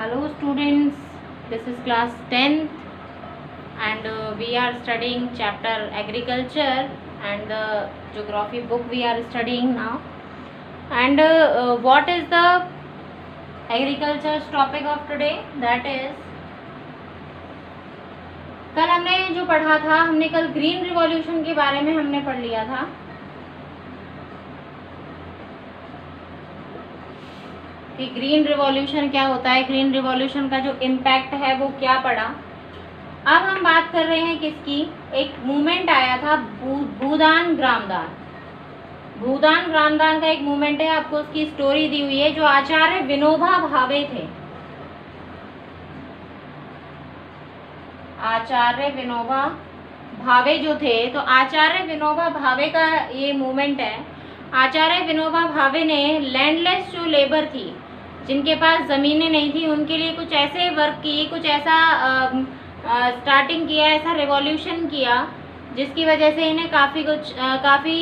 Hello students, this is class 10th and we are studying chapter agriculture and the geography book we are studying now. And what is the agriculture's topic of today? That is, कल हमने जो पढ़ा था, हमने कल green revolution के बारे में हमने पढ़ लिया था कि ग्रीन रिवॉल्यूशन क्या होता है, ग्रीन रिवॉल्यूशन का जो इम्पैक्ट है वो क्या पड़ा। अब हम बात कर रहे हैं किसकी, एक मूवमेंट आया था भूदान ग्रामदान। भूदान ग्रामदान का एक मूवमेंट है, आपको उसकी स्टोरी दी हुई है, जो आचार्य विनोबा भावे थे। आचार्य विनोबा भावे जो थे, तो आचार्य विनोबा भावे का ये मूवमेंट है। आचार्य विनोबा भावे ने लैंडलेस जो लेबर थी, जिनके पास ज़मीनें नहीं थी, उनके लिए कुछ ऐसे वर्क किए, कुछ ऐसा स्टार्टिंग किया, ऐसा रिवॉल्यूशन किया जिसकी वजह से इन्हें काफ़ी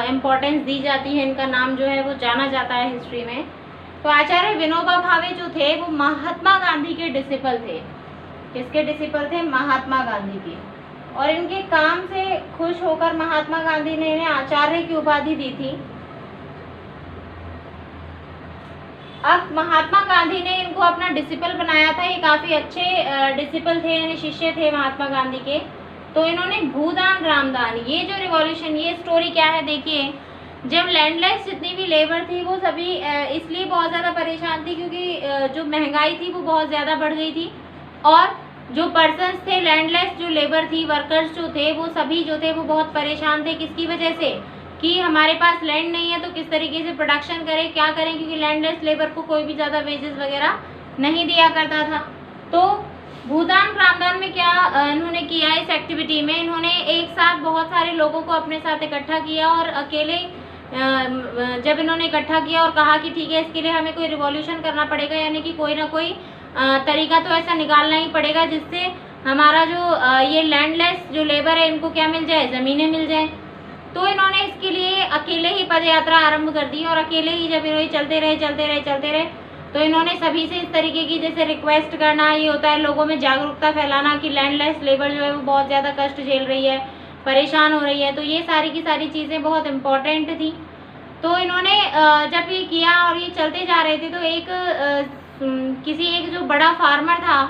इम्पोर्टेंस दी जाती है, इनका नाम जो है वो जाना जाता है हिस्ट्री में। तो आचार्य विनोबा भावे जो थे वो महात्मा गांधी के डिसिपल थे। किसके डिसिपल थे? महात्मा गांधी के। और इनके काम से खुश होकर महात्मा गांधी ने इन्हें आचार्य की उपाधि दी थी। अब महात्मा गांधी ने इनको अपना डिसिपल बनाया था, ये काफ़ी अच्छे डिसिपल थे, यानी शिष्य थे महात्मा गांधी के। तो इन्होंने भूदान ग्रामदान, ये जो रिवॉल्यूशन, ये स्टोरी क्या है देखिए। जब लैंडलेस जितनी भी लेबर थी वो सभी इसलिए बहुत ज़्यादा परेशान थी क्योंकि जो महंगाई थी वो बहुत ज़्यादा बढ़ गई थी, और जो पर्सन्स थे, लैंडलेस जो लेबर थी, वर्कर्स जो थे, वो सभी जो थे वो बहुत परेशान थे। किसकी वजह से? कि हमारे पास लैंड नहीं है तो किस तरीके से प्रोडक्शन करें, क्या करें, क्योंकि लैंडलेस लेबर को कोई भी ज़्यादा वेजेस वगैरह नहीं दिया करता था। तो भूदान ग्रामदान में क्या इन्होंने किया, इस एक्टिविटी में इन्होंने एक साथ बहुत सारे लोगों को अपने साथ इकट्ठा किया, और अकेले जब इन्होंने इकट्ठा किया और कहा कि ठीक है, इसके लिए हमें कोई रिवॉल्यूशन करना पड़ेगा, यानी कि कोई ना कोई तरीका तो ऐसा निकालना ही पड़ेगा जिससे हमारा जो ये लैंडलेस जो लेबर है इनको क्या मिल जाए, ज़मीनें मिल जाए। तो इन्होंने इसके लिए अकेले ही पद यात्रा आरंभ कर दी, और अकेले ही जब इन्होंने चलते रहे तो इन्होंने सभी से इस तरीके की, जैसे रिक्वेस्ट करना, ये होता है लोगों में जागरूकता फैलाना कि लैंडलेस लेबर जो है वो बहुत ज़्यादा कष्ट झेल रही है, परेशान हो रही है। तो ये सारी की सारी चीज़ें बहुत इम्पॉर्टेंट थी। तो इन्होंने जब ये किया और ये चलते जा रहे थे, तो किसी एक जो बड़ा फार्मर था,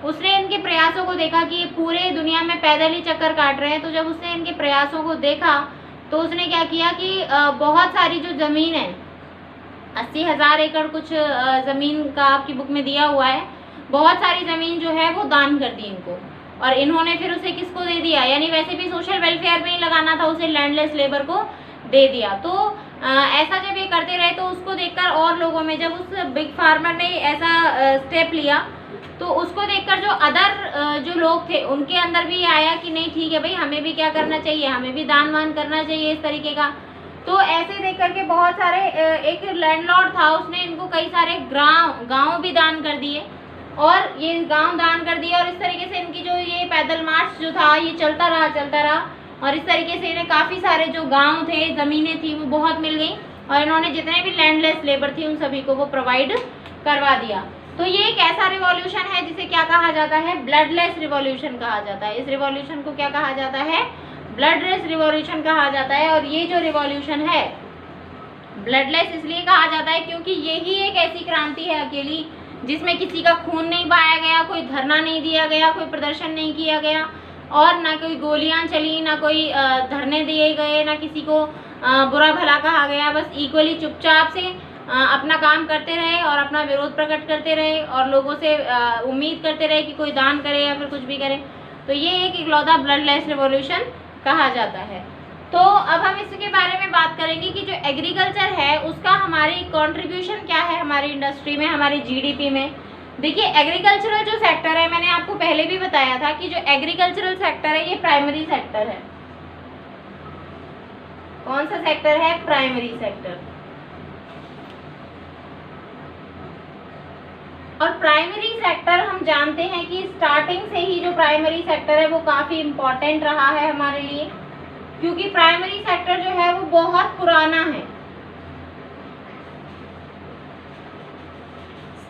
उसने इनके प्रयासों को देखा कि ये पूरे दुनिया में पैदल ही चक्कर काट रहे हैं। तो जब उसने इनके प्रयासों को देखा तो उसने क्या किया कि बहुत सारी जो ज़मीन है, 80,000 एकड़ कुछ ज़मीन का आपकी बुक में दिया हुआ है, बहुत सारी ज़मीन जो है वो दान कर दी इनको। और इन्होंने फिर उसे किसको दे दिया, यानी वैसे भी सोशल वेलफेयर में ही लगाना था उसे, लैंडलेस लेबर को दे दिया। तो ऐसा जब ये करते रहे तो उसको देखकर और लोगों में, जब उस बिग फार्मर ने ऐसा स्टेप लिया तो उसको देखकर जो अदर जो लोग थे उनके अंदर भी आया कि नहीं ठीक है भाई, हमें भी क्या करना चाहिए, हमें भी दान वान करना चाहिए इस तरीके का। तो ऐसे देख करके बहुत सारे, एक लैंडलॉर्ड था, उसने इनको कई सारे गांव भी दान कर दिए, और ये गांव दान कर दिए, और इस तरीके से इनकी जो ये पैदल मार्च जो था ये चलता रहा, और इस तरीके से इन्हें काफ़ी सारे जो गांव थे, ज़मीनें थी, वो बहुत मिल गई, और इन्होंने जितने भी लैंडलेस लेबर थी उन सभी को वो प्रोवाइड करवा दिया। तो ये एक ऐसा रिवॉल्यूशन है जिसे क्या कहा जाता है, ब्लडलेस रिवॉल्यूशन कहा जाता है। इस रिवॉल्यूशन को क्या कहा जाता है, ब्लडलेस रिवॉल्यूशन कहा जाता है। और ये जो रिवॉल्यूशन है ब्लडलेस इसलिए कहा जाता है क्योंकि यही एक ऐसी क्रांति है अकेली जिसमें किसी का खून नहीं बहाया गया, कोई धरना नहीं दिया गया, कोई प्रदर्शन नहीं किया गया, और ना कोई गोलियां चली, ना कोई धरने दिए गए, ना किसी को बुरा भला कहा गया। बस इक्वली चुपचाप से अपना काम करते रहे और अपना विरोध प्रकट करते रहे, और लोगों से उम्मीद करते रहे कि कोई दान करे या फिर कुछ भी करे। तो ये एक इकलौता ब्लडलेस रिवॉल्यूशन कहा जाता है। तो अब हम इसके बारे में बात करेंगे कि जो एग्रीकल्चर है उसका हमारी कंट्रीब्यूशन क्या है हमारी इंडस्ट्री में, हमारी जीडीपी में। देखिए, एग्रीकल्चरल जो सेक्टर है, मैंने आपको पहले भी बताया था कि जो एग्रीकल्चरल सेक्टर है ये प्राइमरी सेक्टर है। कौन सा सेक्टर है? Primary sector. और प्राइमरी सेक्टर हम जानते हैं कि स्टार्टिंग से ही जो प्राइमरी सेक्टर है वो काफ़ी इम्पोर्टेंट रहा है हमारे लिए, क्योंकि प्राइमरी सेक्टर जो है वो बहुत पुराना है।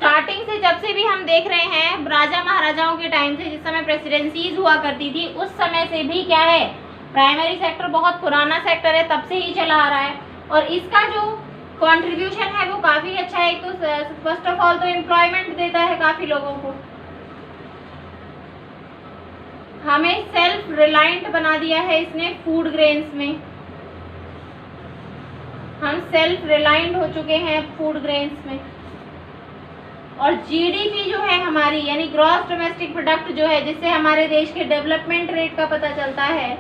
स्टार्टिंग से जब से भी हम देख रहे हैं राजा महाराजाओं के टाइम से, जिस समय प्रेसिडेंसीज हुआ करती थी, उस समय से भी क्या है, प्राइमरी सेक्टर बहुत पुराना सेक्टर है, तब से ही चला आ रहा है। और इसका जो कंट्रीब्यूशन है वो काफ़ी अच्छा है। एक तो फर्स्ट ऑफ ऑल तो एम्प्लॉयमेंट देता है काफ़ी लोगों को, हमें सेल्फ रिलायंट बना दिया है इसने फूड ग्रेन्स में, हम सेल्फ रिलायंट हो चुके हैं फूड ग्रेन्स में। और जीडीपी जो है हमारी, यानी ग्रॉस डोमेस्टिक प्रोडक्ट जो है, जिससे हमारे देश के डेवलपमेंट रेट का पता चलता है,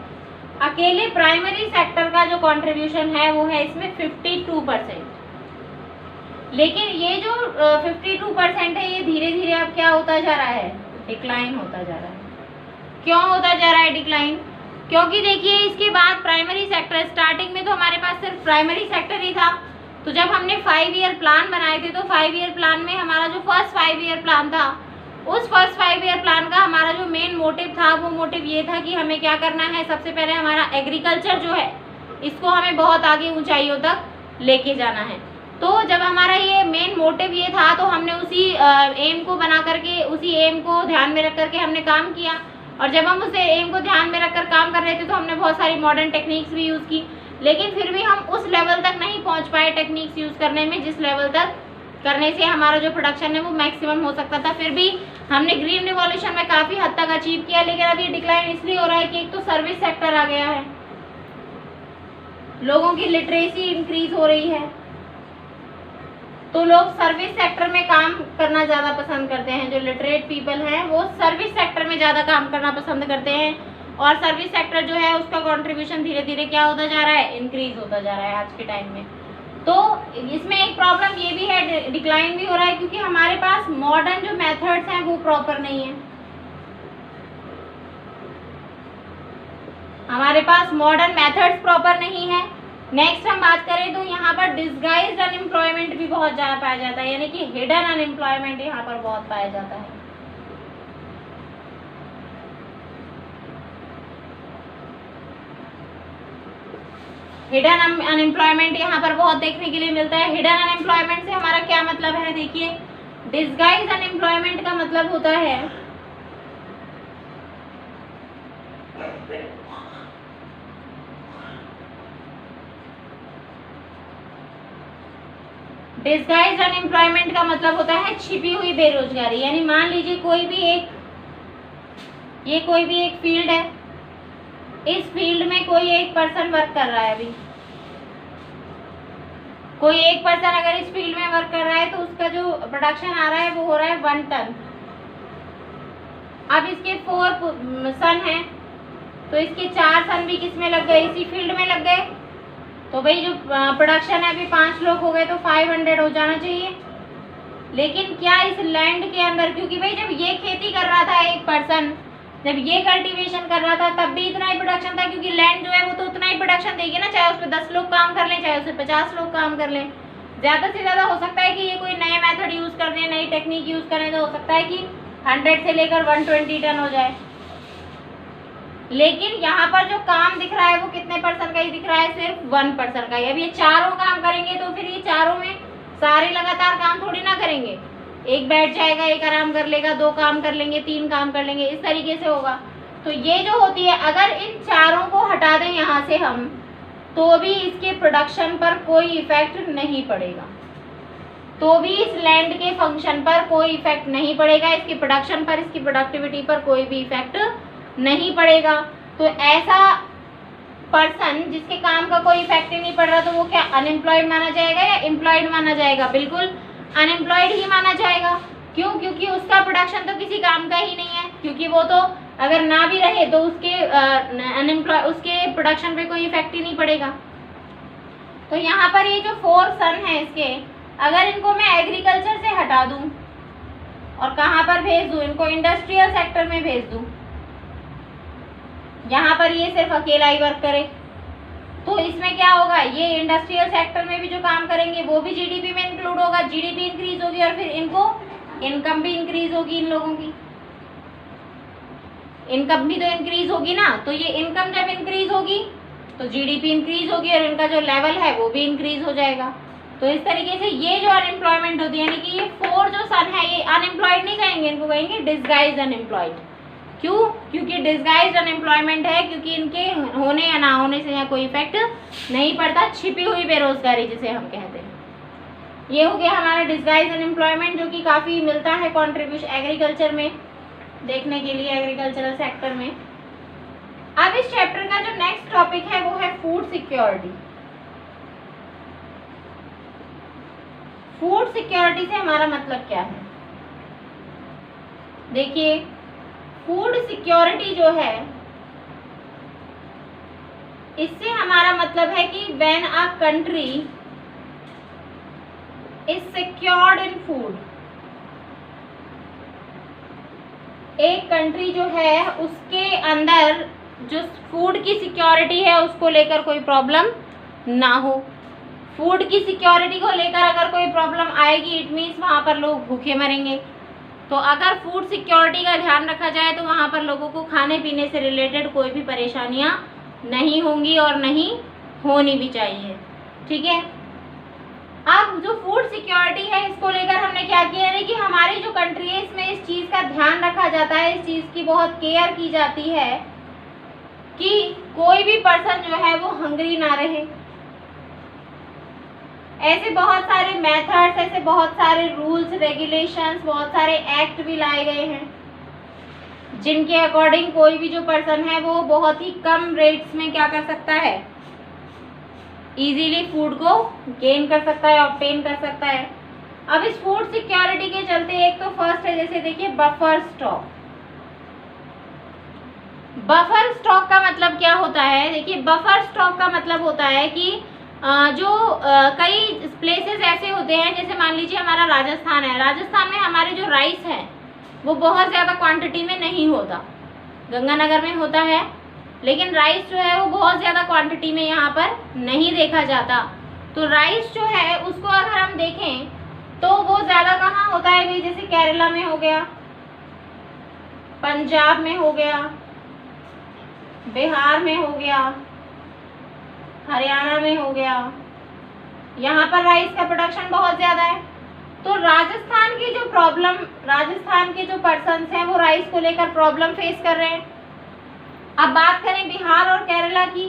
अकेले प्राइमरी सेक्टर का जो कंट्रीब्यूशन है वो है इसमें 52%। लेकिन ये जो 52% है, ये धीरे धीरे अब क्या होता जा रहा है, डिक्लाइन होता जा रहा है। क्यों होता जा रहा है डिक्लाइन? क्योंकि देखिए इसके बाद प्राइमरी सेक्टर, स्टार्टिंग में तो हमारे पास सिर्फ प्राइमरी सेक्टर ही था। तो जब हमने 5 ईयर प्लान बनाए थे, तो 5 ईयर प्लान में हमारा जो फर्स्ट 5 ईयर प्लान था, उस फर्स्ट 5 ईयर प्लान का हमारा जो मेन मोटिव था, वो मोटिव ये था कि हमें क्या करना है, सबसे पहले हमारा एग्रीकल्चर जो है, इसको हमें बहुत आगे ऊंचाइयों तक लेके जाना है। तो जब हमारा ये मेन मोटिव ये था, तो हमने उसी एम को बना करके, उसी एम को ध्यान में रख करके हमने काम किया। और जब हम उसे एम को ध्यान में रखकर काम कर रहे थे, तो हमने बहुत सारी मॉडर्न टेक्निक्स भी यूज़ की, लेकिन फिर भी हम उस लेवल तक नहीं पहुंच पाए टेक्निक्स यूज़ करने में, जिस लेवल तक करने से हमारा जो प्रोडक्शन है वो मैक्सिमम हो सकता था। फिर भी हमने ग्रीन रिवॉल्यूशन में काफ़ी हद तक अचीव किया, लेकिन अब ये डिक्लाइन इसलिए हो रहा है कि एक तो सर्विस सेक्टर आ गया है, लोगों की लिटरेसी इंक्रीज हो रही है, तो लोग सर्विस सेक्टर में काम करना ज़्यादा पसंद करते हैं। जो लिटरेट पीपल हैं वो सर्विस सेक्टर में ज़्यादा काम करना पसंद करते हैं, और सर्विस सेक्टर जो है उसका कंट्रीब्यूशन धीरे धीरे क्या होता जा रहा है, इंक्रीज होता जा रहा है आज के टाइम में। तो इसमें एक प्रॉब्लम ये भी है, डिक्लाइन भी हो रहा है, क्योंकि हमारे पास मॉडर्न जो मेथड्स हैं वो प्रॉपर नहीं है। हमारे पास मॉडर्न मेथड्स प्रॉपर नहीं है। नेक्स्ट हम बात करें तो यहाँ पर डिस्गाइज्ड अनएम्प्लॉयमेंट भी बहुत ज़्यादा पाया जाता है, यानी कि हिडन अनएम्प्लॉयमेंट यहाँ पर बहुत पाया जाता है। हिडन अनएम्प्लॉयमेंट यहाँ पर बहुत देखने के लिए मिलता है। हिडन अनएम्प्लॉयमेंट से हमारा क्या मतलब है, देखिए डिस्गाइज्ड अनएम्प्लॉयमेंट का मतलब होता है डिस्गाइज्ड अनएम्प्लॉयमेंट का मतलब होता है छिपी हुई बेरोजगारी। यानी मान लीजिए कोई भी एक फील्ड है, इस फील्ड में कोई एक पर्सन वर्क कर रहा है। अभी कोई एक पर्सन अगर इस फील्ड में वर्क कर रहा है, तो उसका जो प्रोडक्शन आ रहा है वो हो रहा है 1 टन। अब इसके 4 सन हैं, तो इसके 4 सन भी किस में लग गए, इसी फील्ड में लग गए। तो भाई जो प्रोडक्शन है, अभी 5 लोग हो गए तो 500 हो जाना चाहिए। लेकिन क्या इस लैंड के अंदर, क्योंकि भाई जब ये खेती कर रहा था एक पर्सन, जब ये कल्टीवेशन कर रहा था, तब भी इतना ही प्रोडक्शन था, क्योंकि लैंड जो है वो तो उतना ही प्रोडक्शन देगी ना, चाहे उस पर 10 लोग काम कर लें, चाहे उस पर 50 लोग काम कर लें। ज़्यादा से ज़्यादा हो सकता है कि ये कोई नए मेथड यूज़ कर दें, नई टेक्निक यूज़ करें, तो हो सकता है कि 100 से लेकर 120 टन हो जाए। लेकिन यहाँ पर जो काम दिख रहा है वो कितने पर्सन का ही दिख रहा है, सिर्फ 1 पर्सन का ही। अब ये चारों काम करेंगे तो फिर ये चारों में सारे लगातार काम थोड़ी ना करेंगे, एक बैठ जाएगा, एक आराम कर लेगा, 2 काम कर लेंगे, 3 काम कर लेंगे, इस तरीके से होगा। तो ये जो होती है, अगर इन चारों को हटा दें यहाँ से हम, तो भी इसके प्रोडक्शन पर कोई इफेक्ट नहीं पड़ेगा, तो भी इस लैंड के फंक्शन पर कोई इफेक्ट नहीं पड़ेगा, इसकी प्रोडक्शन पर, इसकी प्रोडक्टिविटी पर कोई भी इफेक्ट नहीं पड़ेगा। तो ऐसा पर्सन जिसके काम का कोई इफेक्ट ही नहीं पड़ रहा, तो वो क्या अनएम्प्लॉयड माना जाएगा या एम्प्लॉयड माना जाएगा? बिल्कुल अनएम्प्लॉयड ही माना जाएगा। क्यों? क्योंकि उसका प्रोडक्शन तो किसी काम का ही नहीं है, क्योंकि वो तो अगर ना भी रहे तो उसके प्रोडक्शन पे कोई इफेक्ट ही नहीं पड़ेगा। तो यहाँ पर ये जो 4 सन है इसके, अगर इनको मैं एग्रीकल्चर से हटा दूँ और कहाँ पर भेज दूँ, इनको इंडस्ट्रियल सेक्टर में भेज दूँ, यहाँ पर ये सिर्फ अकेला ही वर्क करे, तो इसमें क्या होगा, ये इंडस्ट्रियल सेक्टर में भी जो काम करेंगे वो भी जीडीपी में इंक्लूड होगा, जीडीपी इंक्रीज होगी और फिर इनको इनकम भी इंक्रीज होगी। इन लोगों की इनकम भी तो इंक्रीज होगी ना, तो ये इनकम जब इंक्रीज होगी तो जीडीपी इंक्रीज होगी और इनका जो लेवल है वो भी इंक्रीज हो जाएगा। तो इस तरीके से ये जो अनएम्प्लॉयमेंट होती है, यानी कि ये 4 जो सन है ये अनएम्प्लॉयड नहीं कहेंगे, इनको कहेंगे डिसगाइज्ड अनएम्प्लॉयड। क्यों? क्योंकि डिसगाइज्ड अनएम्प्लॉयमेंट है, क्योंकि इनके होने या ना होने से यहाँ कोई इफेक्ट नहीं पड़ता, छिपी हुई बेरोजगारी जिसे हम कहते हैं। ये हो गया हमारा डिसगाइज्ड अनएम्प्लॉयमेंट, जो कि काफ़ी मिलता है कॉन्ट्रीब्यूशन एग्रीकल्चर में देखने के लिए, एग्रीकल्चरल सेक्टर में। अब इस चैप्टर का जो नेक्स्ट टॉपिक है वो है फूड सिक्योरिटी। फूड सिक्योरिटी से हमारा मतलब क्या है? देखिए, फूड सिक्योरिटी जो है इससे हमारा मतलब है कि when a country is secured in food, एक कंट्री जो है उसके अंदर जो फूड की सिक्योरिटी है उसको लेकर कोई प्रॉब्लम ना हो। फूड की सिक्योरिटी को लेकर अगर कोई प्रॉब्लम आएगी इट मीन्स वहाँ पर लोग भूखे मरेंगे। तो अगर फूड सिक्योरिटी का ध्यान रखा जाए तो वहाँ पर लोगों को खाने पीने से रिलेटेड कोई भी परेशानियाँ नहीं होंगी और नहीं होनी भी चाहिए। ठीक है, अब जो फूड सिक्योरिटी है इसको लेकर हमने क्या किया है कि हमारी जो कंट्री है इसमें इस चीज़ का ध्यान रखा जाता है, इस चीज़ की बहुत केयर की जाती है कि कोई भी पर्सन जो है वो हंग्री ना रहे। ऐसे बहुत सारे मेथड्स, ऐसे बहुत सारे रूल्स रेगुलेशंस, बहुत सारे एक्ट भी लाए गए हैं जिनके अकॉर्डिंग कोई भी जो पर्सन है वो बहुत ही कम रेट्स में क्या कर सकता है, इजीली फूड को गेन कर सकता है, ऑब्टेन कर सकता है। अब इस फूड सिक्योरिटी के चलते एक तो फर्स्ट है, जैसे देखिए बफर स्टॉक। बफर स्टॉक का मतलब क्या होता है? देखिए, बफर स्टॉक का मतलब होता है कि कई प्लेसेस ऐसे होते हैं, जैसे मान लीजिए हमारा राजस्थान है, राजस्थान में हमारे जो राइस है वो बहुत ज़्यादा क्वांटिटी में नहीं होता, गंगानगर में होता है, लेकिन राइस जो है वो बहुत ज़्यादा क्वांटिटी में यहाँ पर नहीं देखा जाता। तो राइस जो है उसको अगर हम देखें तो वो ज़्यादा कहाँ होता है भाई, जैसे केरला में हो गया, पंजाब में हो गया, बिहार में हो गया, हरियाणा में हो गया, यहाँ पर राइस का प्रोडक्शन बहुत ज़्यादा है। तो राजस्थान के जो पर्सन्स हैं वो राइस को लेकर प्रॉब्लम फेस कर रहे हैं। अब बात करें बिहार और केरला की,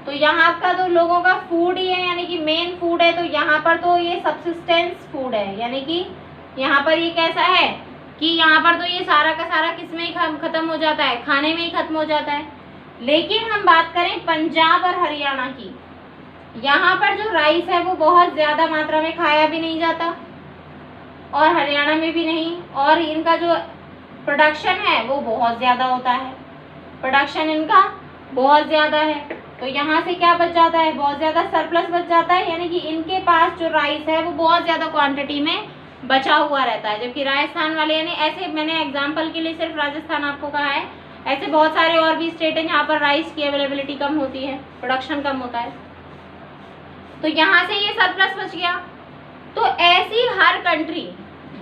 तो यहाँ का तो लोगों का फूड ही है, यानी कि मेन फूड है, तो यहाँ पर तो ये सब्सिस्टेंस फूड है, यानी कि यहाँ पर ये कैसा है कि यहाँ पर तो ये सारा का सारा किस में ही खत्म हो जाता है, खाने में ही खत्म हो जाता है। लेकिन हम बात करें पंजाब और हरियाणा की, यहाँ पर जो राइस है वो बहुत ज़्यादा मात्रा में खाया भी नहीं जाता और हरियाणा में भी नहीं, और इनका जो प्रोडक्शन है वो बहुत ज़्यादा होता है, प्रोडक्शन इनका बहुत ज़्यादा है। तो यहाँ से क्या बच जाता है, बहुत ज़्यादा सरप्लस बच जाता है, यानी कि इनके पास जो राइस है वो बहुत ज़्यादा क्वांटिटी में बचा हुआ रहता है। जबकि राजस्थान वाले, यानी ऐसे मैंने एग्जांपल के लिए सिर्फ राजस्थान आपको कहा है, ऐसे बहुत सारे और भी स्टेट हैं जहाँ पर राइस की अवेलेबिलिटी कम होती है, प्रोडक्शन कम होता है, तो यहाँ से ये सरप्लस बच गया। तो ऐसी हर कंट्री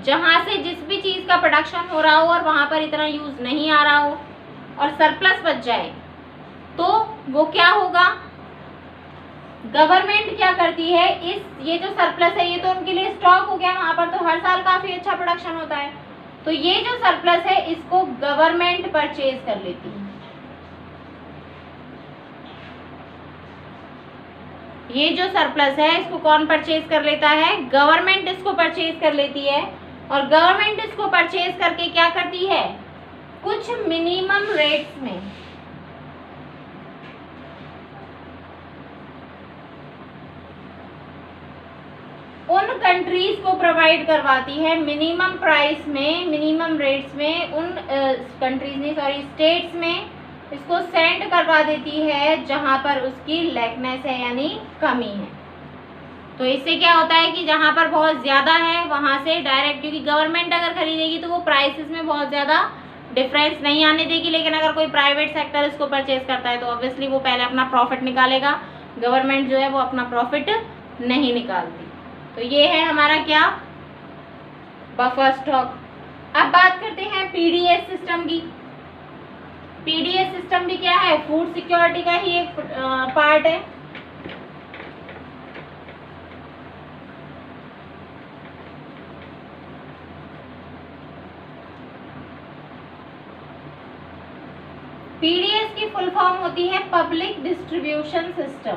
जहाँ से जिस भी चीज़ का प्रोडक्शन हो रहा हो और वहाँ पर इतना यूज़ नहीं आ रहा हो और सरप्लस बच जाए, तो वो क्या होगा, गवर्नमेंट क्या करती है, ये जो सरप्लस है ये तो उनके लिए स्टॉक हो गया, वहाँ पर तो हर साल काफ़ी अच्छा प्रोडक्शन होता है, तो ये जो सरप्लस है इसको गवर्नमेंट परचेज कर लेती है। ये जो सरप्लस है इसको कौन परचेज कर लेता है, गवर्नमेंट इसको परचेज कर लेती है। और गवर्नमेंट इसको परचेज करके क्या करती है, कुछ मिनिमम रेट्स में उन कंट्रीज को प्रोवाइड करवाती है, मिनिमम प्राइस में, मिनिमम रेट्स में, उन स्टेट्स में इसको सेंड करवा देती है जहां पर उसकी लैकनेस है, यानी कमी है। तो इससे क्या होता है कि जहां पर बहुत ज़्यादा है वहां से डायरेक्ट, क्योंकि गवर्नमेंट अगर खरीदेगी तो वो प्राइसेस में बहुत ज़्यादा डिफरेंस नहीं आने देगी, लेकिन अगर कोई प्राइवेट सेक्टर इसको परचेज करता है तो ऑब्वियसली वो पहले अपना प्रॉफिट निकालेगा, गवर्नमेंट जो है वो अपना प्रॉफिट नहीं निकालती। तो ये है हमारा क्या, बफर स्टॉक। अब बात करते हैं पीडीएस सिस्टम की। पीडीएस सिस्टम भी क्या है, फूड सिक्योरिटी का ही एक पार्ट है। पीडीएस की फुल फॉर्म होती है पब्लिक डिस्ट्रीब्यूशन सिस्टम।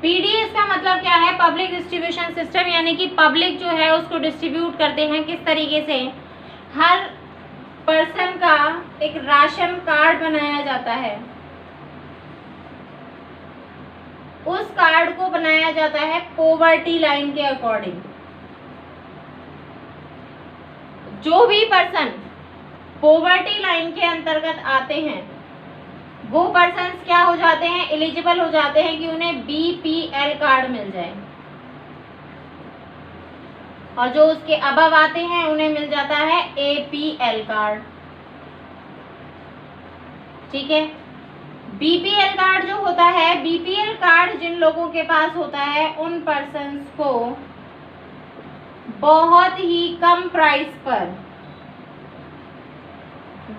पीडीएस का मतलब क्या है? पब्लिक डिस्ट्रीब्यूशन सिस्टम, यानी कि पब्लिक जो है उसको डिस्ट्रीब्यूट करते हैं किस तरीके से? हर पर्सन का एक राशन कार्ड बनाया जाता है, उस कार्ड को बनाया जाता है पॉवर्टी लाइन के अकॉर्डिंग। जो भी पर्सन पॉवर्टी लाइन के अंतर्गत आते हैं वो पर्सन्स क्या हो जाते हैं? एलिजिबल हो जाते हैं कि उन्हें बीपीएल कार्ड मिल जाए, और जो उसके अबव आते हैं उन्हें मिल जाता है एपीएल कार्ड। ठीक है। बीपीएल कार्ड जो होता है, बीपीएल कार्ड जिन लोगों के पास होता है उन पर्सन्स को बहुत ही कम प्राइस पर,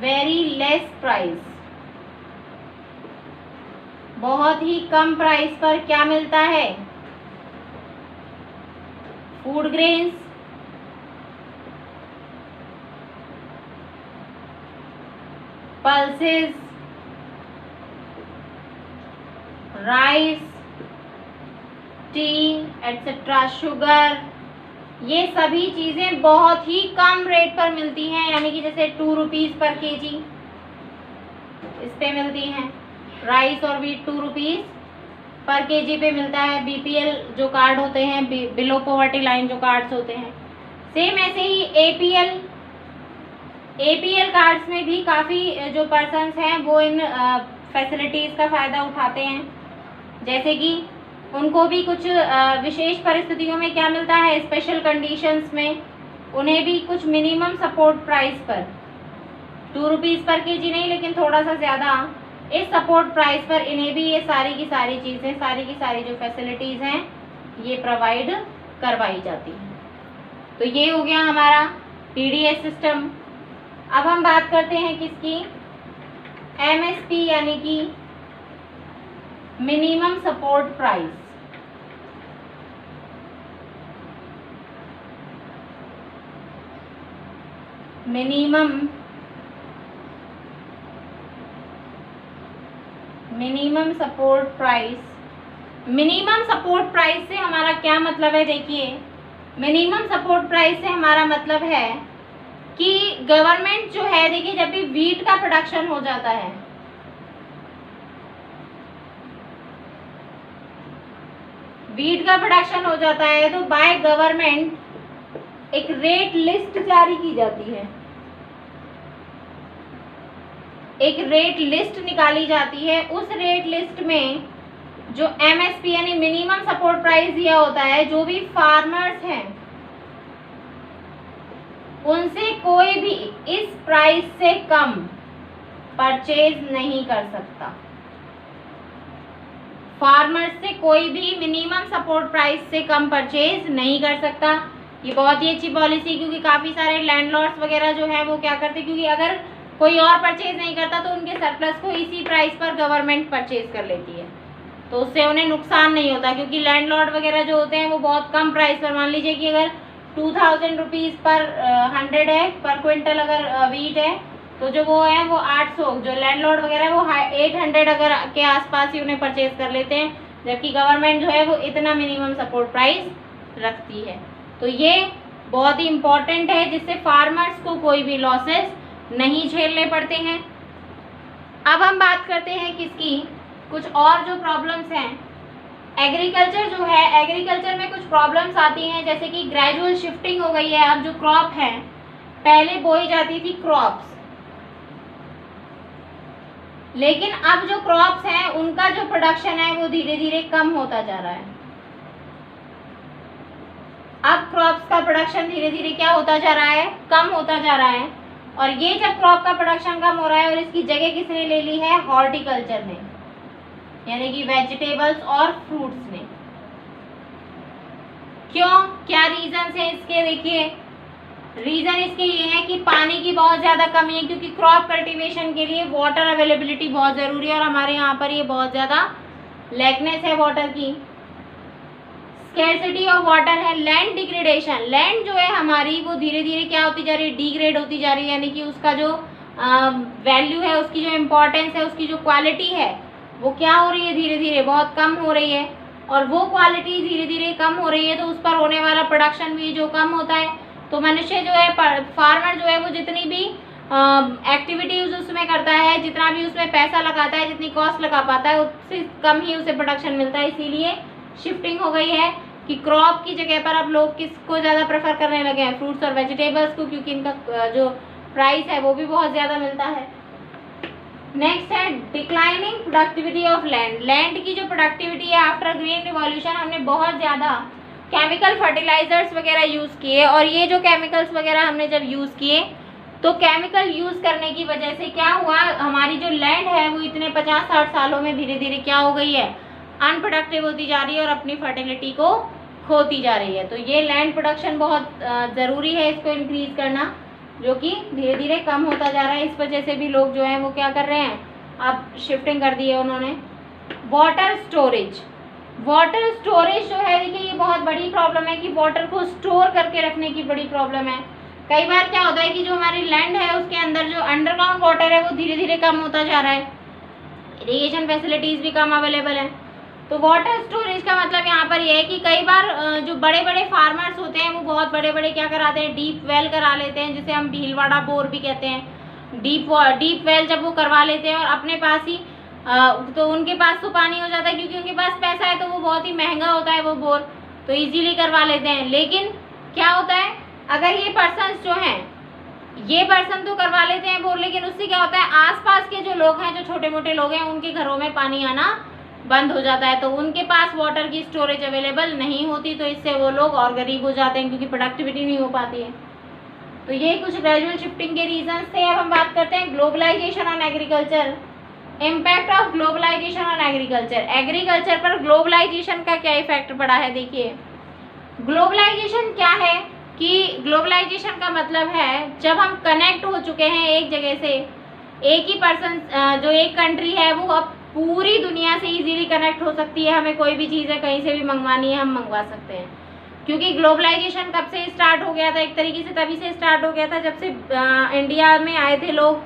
वेरी लेस प्राइस, बहुत ही कम प्राइस पर क्या मिलता है? Food grains, pulses, rice, T etcetera, sugar, ये सभी चीजें बहुत ही कम रेट पर मिलती हैं, यानी कि जैसे 2 रुपीज पर केजी इस पे मिलती हैं। राइस और व्हीट 2 रुपीज पर केजी पे मिलता है। बीपीएल जो कार्ड होते हैं, बिलो पॉवर्टी लाइन जो कार्ड्स होते हैं। सेम ऐसे ही एपीएल कार्ड्स में भी काफ़ी जो पर्सन्स हैं वो इन फैसिलिटीज़ का फ़ायदा उठाते हैं, जैसे कि उनको भी कुछ विशेष परिस्थितियों में क्या मिलता है? स्पेशल कंडीशंस में उन्हें भी कुछ मिनिमम सपोर्ट प्राइस पर, 2 रुपीज़ पर केजी नहीं लेकिन थोड़ा सा ज़्यादा, इस सपोर्ट प्राइस पर इन्हें भी ये सारी की सारी चीज़ें, सारी की सारी जो फैसिलिटीज़ हैं ये प्रोवाइड करवाई जाती हैं। तो ये हो गया हमारा पीडीएस सिस्टम। अब हम बात करते हैं किसकी? एमएसपी, यानी कि minimum support price. Minimum support price. Minimum support price से हमारा क्या मतलब है? देखिए, मिनिमम सपोर्ट प्राइस से हमारा मतलब है कि गवर्नमेंट जो है, देखिए जब भी व्हीट का प्रोडक्शन हो जाता है, व्हीट का प्रोडक्शन हो जाता है तो बाय गवर्नमेंट एक रेट लिस्ट जारी की जाती है, एक रेट लिस्ट निकाली जाती है। उस रेट लिस्ट में जो एमएसपी यानी मिनिमम सपोर्ट प्राइस दिया होता है, जो भी फार्मर्स हैं उनसे कोई भी इस प्राइस से कम परचेज नहीं कर सकता। फार्मर्स से कोई भी मिनिमम सपोर्ट प्राइस से कम परचेज नहीं कर सकता। ये बहुत ही अच्छी पॉलिसी, क्योंकि काफ़ी सारे लैंडलॉर्ड्स वगैरह जो है वो क्या करते, क्योंकि अगर कोई और परचेज नहीं करता तो उनके सरप्लस को इसी प्राइस पर गवर्नमेंट परचेज कर लेती है, तो उससे उन्हें नुकसान नहीं होता, क्योंकि लैंडलॉर्ड वगैरह जो होते हैं वो बहुत कम प्राइस पर, मान लीजिए कि अगर 2000 रुपीज़ पर 100 है पर क्विंटल अगर व्हीट है, तो जो वो है वो 800, जो लैंडलॉर्ड वगैरह है वो 800 अगर के आसपास ही उन्हें परचेज कर लेते हैं, जबकि गवर्नमेंट जो है वो इतना मिनिमम सपोर्ट प्राइस रखती है। तो ये बहुत ही इम्पोर्टेंट है, जिससे फार्मर्स को कोई भी लॉसेस नहीं झेलने पड़ते हैं। अब हम बात करते हैं किसकी, कुछ और जो प्रॉब्लम्स हैं। एग्रीकल्चर जो है, एग्रीकल्चर में कुछ प्रॉब्लम्स आती हैं, जैसे कि ग्रेजुअल शिफ्टिंग हो गई है। अब जो क्रॉप है, पहले बोई जाती थी क्रॉप्स, लेकिन अब जो क्रॉप्स हैं उनका जो प्रोडक्शन है वो धीरे धीरे कम होता जा रहा है। अब क्रॉप्स का प्रोडक्शन धीरे धीरे क्या होता जा रहा है? कम होता जा रहा है। और ये जब क्रॉप का प्रोडक्शन कम हो रहा है, और इसकी जगह किसने ले ली है? हॉर्टिकल्चर ने, यानी कि वेजिटेबल्स और फ्रूट्स ने। क्यों? क्या रीजन है इसके? देखिए, रीजन इसके ये है कि पानी की बहुत ज़्यादा कमी है, क्योंकि क्रॉप कल्टीवेशन के लिए वाटर अवेलेबिलिटी बहुत ज़रूरी है, और हमारे यहाँ पर ये बहुत ज़्यादा लैकनेस है वाटर की। स्कैरसिटी ऑफ वाटर है, लैंड डिग्रेडेशन, लैंड जो है हमारी वो धीरे धीरे क्या होती जा रही है, डिग्रेड होती जा रही है, यानी कि उसका जो वैल्यू है, उसकी जो इम्पोर्टेंस है, उसकी जो क्वालिटी है वो क्या हो रही है, धीरे धीरे बहुत कम हो रही है। और वो क्वालिटी धीरे धीरे कम हो रही है तो उस पर होने वाला प्रोडक्शन भी जो कम होता है, तो मनुष्य जो है, फार्मर जो है, वो जितनी भी एक्टिविटीज उसमें करता है, जितना भी उसमें पैसा लगाता है, जितनी कॉस्ट लगा पाता है, उससे कम ही उसे प्रोडक्शन मिलता है। इसीलिए शिफ्टिंग हो गई है कि क्रॉप की जगह पर अब लोग किसको ज़्यादा प्रेफर करने लगे हैं, फ्रूट्स और वेजिटेबल्स को, क्योंकि इनका जो प्राइस है वो भी बहुत ज़्यादा मिलता है। नेक्स्ट है declining productivity of land, land की जो प्रोडक्टिविटी है आफ्टर ग्रीन रिवॉल्यूशन, हमने बहुत ज़्यादा केमिकल फर्टिलाइजर्स वगैरह यूज़ किए, और ये जो केमिकल्स वगैरह हमने जब यूज़ किए तो केमिकल यूज़ करने की वजह से क्या हुआ, हमारी जो लैंड है वो इतने 50-60 सालों में धीरे धीरे क्या हो गई है, अनप्रोडक्टिव होती जा रही है और अपनी फर्टिलिटी को खोती जा रही है। तो ये लैंड प्रोडक्शन बहुत ज़रूरी है इसको इंक्रीज़ करना, जो कि धीरे धीरे कम होता जा रहा है। इस वजह से भी लोग जो हैं वो क्या कर रहे हैं, अब शिफ्टिंग कर दी है उन्होंने। वाटर स्टोरेज, वाटर स्टोरेज जो है, देखिए ये बहुत बड़ी प्रॉब्लम है कि वाटर को स्टोर करके रखने की बड़ी प्रॉब्लम है। कई बार क्या होता है कि जो हमारी लैंड है उसके अंदर जो अंडरग्राउंड वाटर है वो धीरे धीरे कम होता जा रहा है, इरिगेशन फैसिलिटीज़ भी कम अवेलेबल हैं। तो वाटर स्टोरेज का मतलब यहाँ पर यह है कि कई बार जो बड़े बड़े फार्मर्स होते हैं वो बहुत बड़े बड़े क्या कराते हैं, डीप वेल करा लेते हैं, जिसे हम भीलवाड़ा बोर भी कहते हैं। डीप वेल जब वो करवा लेते हैं और अपने पास ही तो उनके पास तो पानी हो जाता है, क्योंकि उनके पास पैसा है, तो वो बहुत ही महंगा होता है वो बोर, तो इजीली करवा लेते हैं। लेकिन क्या होता है, अगर ये पर्सन जो हैं, ये पर्सन तो करवा लेते हैं बोर, लेकिन उससे क्या होता है, आसपास के जो लोग हैं, जो छोटे मोटे लोग हैं, उनके घरों में पानी आना बंद हो जाता है, तो उनके पास वाटर की स्टोरेज अवेलेबल नहीं होती, तो इससे वो लोग और गरीब हो जाते हैं, क्योंकि प्रोडक्टिविटी नहीं हो पाती है। तो ये कुछ ग्रेजुअल शिफ्टिंग के रीजंस थे। अब हम बात करते हैं globalisation on agriculture, impact of globalisation on agriculture, agriculture पर ग्लोबलाइजेशन का क्या इफेक्ट पड़ा है। देखिए ग्लोबलाइजेशन क्या है कि ग्लोबलाइजेशन का मतलब है जब हम कनेक्ट हो चुके हैं एक जगह से, एक ही पर्सन जो एक कंट्री है वो अब पूरी दुनिया से इजीली कनेक्ट हो सकती है, हमें कोई भी चीज़ है कहीं से भी मंगवानी है हम मंगवा सकते हैं। क्योंकि ग्लोबलाइजेशन कब से स्टार्ट हो गया था, एक तरीके से तभी से स्टार्ट हो गया था जब से इंडिया में आए थे लोग,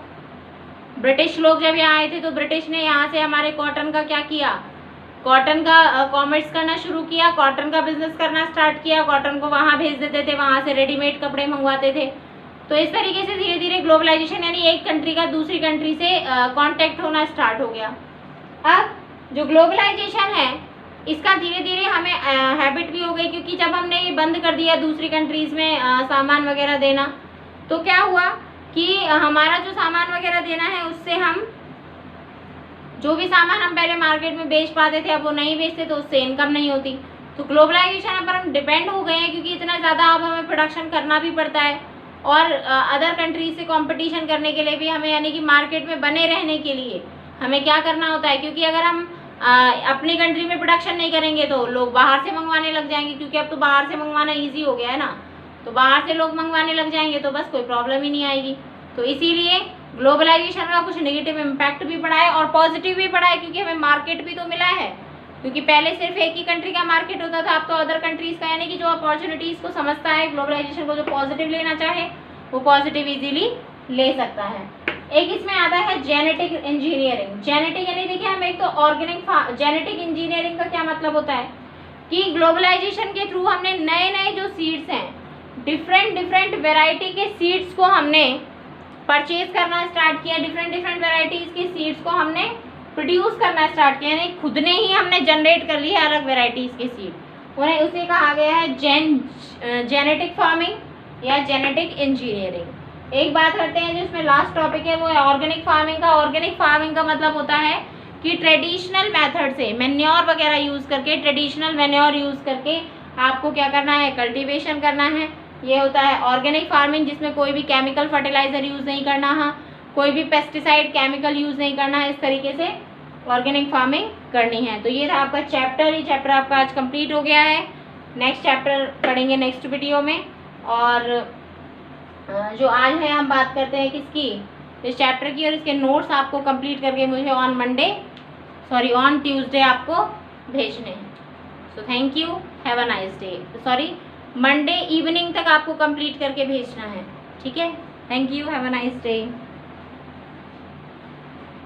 ब्रिटिश लोग जब यहाँ आए थे, तो ब्रिटिश ने यहाँ से हमारे कॉटन का क्या किया, कॉटन का कॉमर्स करना शुरू किया, कॉटन का बिजनेस करना स्टार्ट किया, कॉटन को वहाँ भेज देते थे, वहाँ से रेडीमेड कपड़े मंगवाते थे। तो इस तरीके से धीरे धीरे ग्लोबलाइजेशन यानी एक कंट्री का दूसरी कंट्री से कांटेक्ट होना स्टार्ट हो गया। अब जो ग्लोबलाइजेशन है इसका धीरे धीरे हमें हैबिट भी हो गई, क्योंकि जब हमने ये बंद कर दिया दूसरी कंट्रीज़ में सामान वगैरह देना, तो क्या हुआ कि हमारा जो सामान वगैरह देना है उससे हम जो भी सामान हम पहले मार्केट में बेच पाते थे अब वो नहीं बेचते, तो उससे इनकम नहीं होती। तो ग्लोबलाइजेशन पर हम डिपेंड हो गए हैं, क्योंकि इतना ज़्यादा अब हमें प्रोडक्शन करना भी पड़ता है, और अदर कंट्रीज से कंपटीशन करने के लिए भी हमें, यानी कि मार्केट में बने रहने के लिए हमें क्या करना होता है, क्योंकि अगर हम अपनी कंट्री में प्रोडक्शन नहीं करेंगे तो लोग बाहर से मंगवाने लग जाएंगे, क्योंकि अब तो बाहर से मंगवाना ईजी हो गया है ना, तो बाहर से लोग मंगवाने लग जाएंगे तो बस कोई प्रॉब्लम ही नहीं आएगी। तो इसीलिए ग्लोबलाइजेशन का कुछ नेगेटिव इम्पैक्ट भी पड़ा है और पॉजिटिव भी पड़ा है, क्योंकि हमें मार्केट भी तो मिला है, क्योंकि पहले सिर्फ एक ही कंट्री का मार्केट होता था, अब तो अदर कंट्रीज़ का, यानी कि जो अपॉर्चुनिटीज़ को समझता है ग्लोबलाइजेशन को, जो पॉजिटिव लेना चाहे वो पॉजिटिव इजीली ले सकता है। एक इसमें आता है जेनेटिक इंजीनियरिंग, जेनेटिक यानी देखिए हम एक तो ऑर्गेनिक, जेनेटिक इंजीनियरिंग का क्या मतलब होता है कि ग्लोबलाइजेशन के थ्रू हमने नए नए जो सीड्स हैं, डिफरेंट वेराइटी के सीड्स को हमने परचेज करना स्टार्ट किया, डिफरेंट वेराइटीज़ के सीड्स को हमने प्रोड्यूस करना स्टार्ट किया, यानी खुद ने ही हमने जनरेट कर लिया अलग वेराइटीज़ के सीड, उन्हें उसे कहा गया है जेनेटिक फार्मिंग या जेनेटिक इंजीनियरिंग। एक बात करते हैं जिसमें लास्ट टॉपिक है वो है ऑर्गेनिक फार्मिंग का। ऑर्गेनिक फार्मिंग का मतलब होता है कि ट्रेडिशनल मेथड से मैन्योर वगैरह यूज़ करके, ट्रेडिशनल मैन्योर यूज़ करके आपको क्या करना है, कल्टीवेशन करना है, ये होता है ऑर्गेनिक फार्मिंग, जिसमें कोई भी केमिकल फर्टिलाइज़र यूज़ नहीं करना है, कोई भी पेस्टिसाइड केमिकल यूज़ नहीं करना है, इस तरीके से ऑर्गेनिक फार्मिंग करनी है। तो ये था आपका चैप्टर, ये चैप्टर आपका आज कंप्लीट हो गया है। नेक्स्ट चैप्टर पढ़ेंगे नेक्स्ट वीडियो में, और जो आज है हम बात करते हैं किसकी, इस चैप्टर की, और इसके नोट्स आपको कंप्लीट करके मुझे ऑन ट्यूसडे आपको भेजने हैं। So thank you. Have a nice day, sorry Monday evening तक आपको कंप्लीट करके भेजना है, ठीक है। Thank you, have a nice day.